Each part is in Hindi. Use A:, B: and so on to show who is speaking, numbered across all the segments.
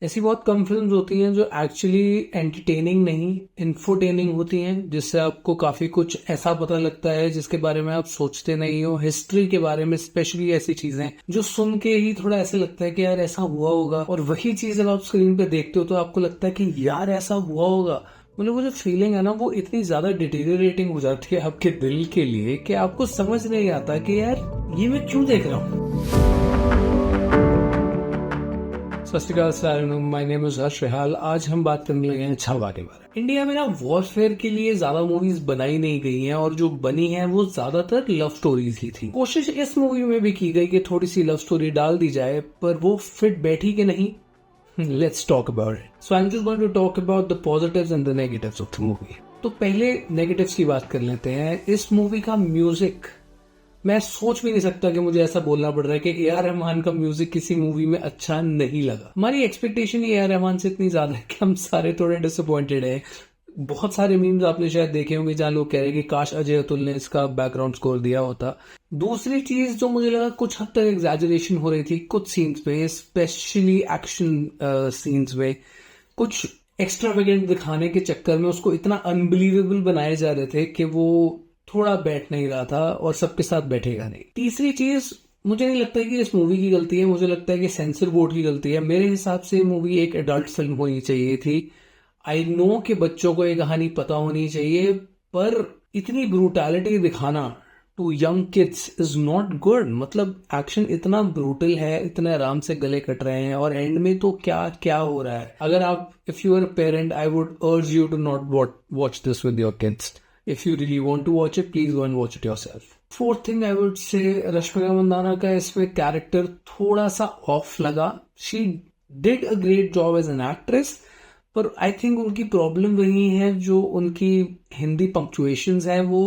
A: ऐसी बहुत कम फिल्म्स होती हैं जो एक्चुअली एंटरटेनिंग नहीं इंफोटेनिंग होती हैं, जिससे आपको काफ़ी कुछ ऐसा पता लगता है जिसके बारे में आप सोचते नहीं हो। हिस्ट्री के बारे में स्पेशली ऐसी चीज़ें जो सुन के ही थोड़ा ऐसे लगता है कि यार ऐसा हुआ होगा, और वही चीज़ जब आप स्क्रीन पे देखते हो तो आपको लगता है कि यार ऐसा हुआ होगा। मतलब वो जो फीलिंग है ना, वो इतनी ज़्यादा डिटेरियोरेटिंग हो जाती है आपके दिल के लिए कि आपको समझ नहीं आता कि यार ये मैं क्यों देख रहा हूँ। सत श्रीकाल, माय नेम इज हर्ष रिहाल। आज हम बात करने लगे हैं छावा के बारे में। इंडिया में ना वॉरफेयर के लिए ज्यादा मूवीज बनाई नहीं गई हैं, और जो बनी हैं वो ज्यादातर लव स्टोरीज ही थी। कोशिश इस मूवी में भी की गई कि थोड़ी सी लव स्टोरी डाल दी जाए, पर वो फिट बैठी कि नहीं। Let's talk about it. So I am just going to talk about the positives and the negatives of the movie. तो पहले नेगेटिव्स की बात कर लेते हैं। इस मूवी का म्यूजिक, मैं सोच भी नहीं सकता कि मुझे ऐसा बोलना पड़ रहा है कि ए आर रहमान का म्यूजिक किसी मूवी में अच्छा नहीं लगा। हमारी एक्सपेक्टेशन ए आर रहमान से इतनी ज्यादा है कि हम सारे थोड़े डिसअपॉइंटेड हैं। बहुत सारे मीम्स आपने शायद देखे होंगे जहाँ लोग कह रहे हैं कि काश अजय अतुल ने इसका बैकग्राउंड स्कोर दिया होता। दूसरी चीज जो मुझे लगा, कुछ हद तक एग्जैजरेशन हो रही थी कुछ सीन्स पे, स्पेशली एक्शन सीन्स पे। कुछ एक्स्ट्रावेगेंट दिखाने के चक्कर में उसको इतना अनबिलीवेबल बनाए जा रहे थे कि वो थोड़ा बैठ नहीं रहा था, और सबके साथ बैठेगा नहीं। तीसरी चीज, मुझे नहीं लगता कि इस मूवी की गलती है, मुझे लगता है कि सेंसर बोर्ड की गलती है। मेरे हिसाब से मूवी एक एडल्ट फिल्म होनी चाहिए थी। आई नो कि बच्चों को ये कहानी पता होनी चाहिए, पर इतनी ब्रूटैलिटी दिखाना to young kids is not good. मतलब एक्शन इतना ब्रूटल है, इतने आराम से गले कट रहे हैं, और एंड में तो क्या क्या हो रहा है। अगर आप, if you are a parent, I would urge you to not watch this with your kids. If you really want to watch it, please go and watch it yourself. Fourth thing I would say, Rashmika Mandanna का इसमें कैरेक्टर थोड़ा सा ऑफ लगा. She did a great job as an actress, पर आई थिंक उनकी प्रॉब्लम वही है, जो उनकी हिंदी पंक्चुएशंस है वो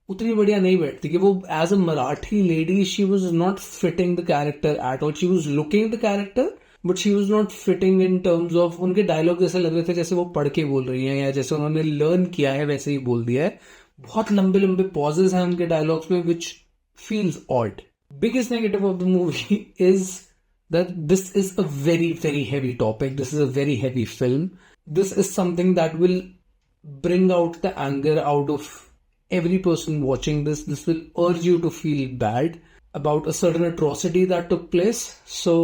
A: उतनी बढ़िया नहीं बैठती। कि वो as a Marathi lady, she was not fitting the character at all. She was looking the character, but she was not fitting in terms of, उनके डायलॉग जैसे लग रहे थे जैसे वो पढ़ के बोल रही हैं, या जैसे उन्होंने लर्न किया है वैसे ही बोल दिया है। बहुत लंबे लंबे पॉजेज हैं उनके डायलॉग्स में, विच feels odd. Biggest negative of the movie is that this is a very, very heavy topic. This is a very heavy film. This is something that will bring out the anger out of every person watching this. This will urge you to feel bad about a certain atrocity that took place. So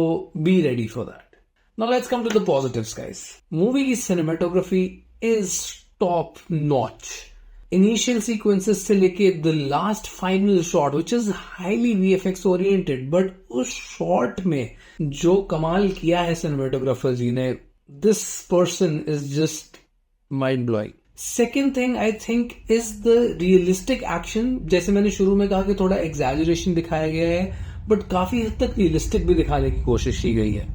A: be ready for that. Now let's come to the positives, guys. Movie की cinematography is top notch. Initial sequences से लेके the last final shot, which is highly VFX oriented, but उस shot में जो कमाल किया है cinematographer जी ने, this person is just mind blowing. Second thing I think is the realistic action. जैसे मैंने शुरू में कहा कि थोड़ा exaggeration दिखाया गया है, but काफी हद तक realistic भी दिखाने की कोशिश की गई है.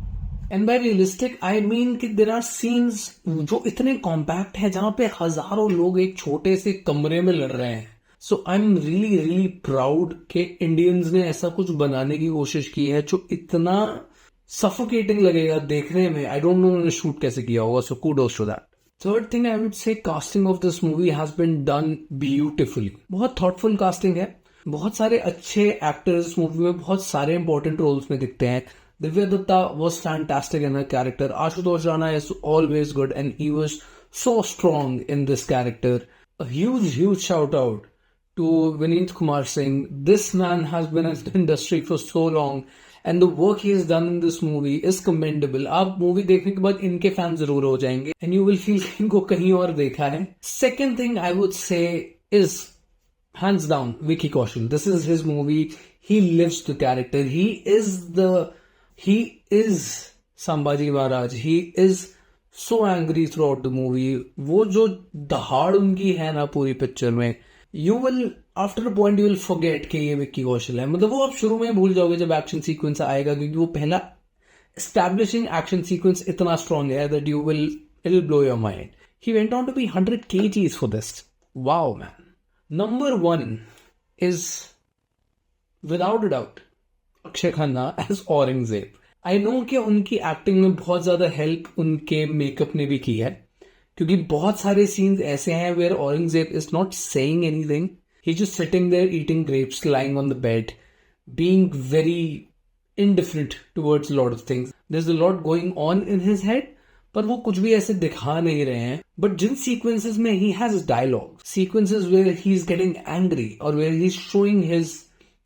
A: And by realistic I mean कि देर आर सीन्स जो इतने कॉम्पैक्ट है, जहां पे हजारों लोग एक छोटे से कमरे में लड़ रहे हैं. So I am really really proud कि इंडियंस ने ऐसा कुछ बनाने की कोशिश की है जो इतना सफोकेटिंग लगेगा देखने में. आई डोंट नो उन्होंने शूट कैसे किया होगा, so kudos to that. Third thing I would say, casting of this movie has been done beautifully. बहुत थॉटफुल कास्टिंग है. बहुत सारे अच्छे एक्टर्स मूवी में बहुत सारे इंपॉर्टेंट रोल्स में दिखते हैं. Divya Dutta was fantastic in her character. Ashutosh Rana is always good, and he was so strong in this character. A huge, huge shout out to Vineet Kumar Singh. This man has been in the industry for so long, and the work he has done in this movie is commendable. आप मूवी देखने के बाद इनके फैन जरूर हो जाएंगे, and you will feel कि इनको कहीं और देखा है. Second thing I would say is, hands down, Vicky Kaushal. This is his movie. He lives the character. He is Sambhaji Maharaj. He is so angry throughout the movie. वो जो दहाड़ उनकी है ना पूरी पिक्चर में, you will after a point you will forget कि ये विक्की कौशल है. मतलब वो आप शुरू में भूल जाओगे जब एक्शन सीक्वेंस आएगा, क्योंकि वो पहला establishing एक्शन सीक्वेंस इतना स्ट्रॉन्ग है that it'll blow your mind. He went on to be 100 kgs for this. Wow, man. Number 1 is without a doubt Akshaye Khanna as Aurangzeb. I know कि उनकी एक्टिंग में बहुत ज्यादा हेल्प उनके मेकअप ने भी की है, क्योंकि बहुत सारे सीन्स ऐसे हैं where Aurangzeb is not saying anything. He just sitting there eating grapes, lying on the bed, being very indifferent towards a lot of things. There's a lot going on in his head, पर वो कुछ भी ऐसे दिखा नहीं रहे हैं. बट जिन सीक्वेंसेस में ही has dialogue, sequences where he is getting angry और where he is showing his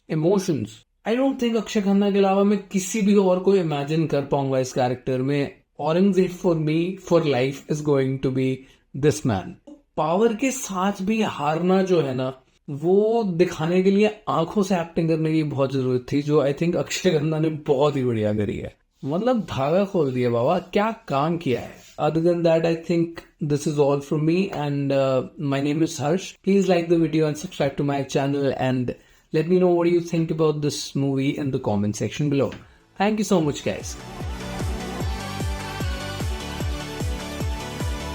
A: emotions, I don't think Akshaye Khanna के अलावा मैं किसी भी और को इमेजिन कर पाऊंगा इस कैरेक्टर में. Aurangzeb for me for life is going to be this man. Power के साथ भी हारना जो है ना, वो दिखाने के लिए आंखों से एक्टिंग करने की बहुत जरूरत थी, जो आई थिंक अक्षय खन्ना ने बहुत ही बढ़िया करी है. मतलब धागा खोल दिया बाबा, क्या काम किया है. Other than that, I think this is all from me, and my name is Harsh. Please like the video and subscribe to my channel, and let me know what you think about this movie in the comment section below. Thank you so much, guys.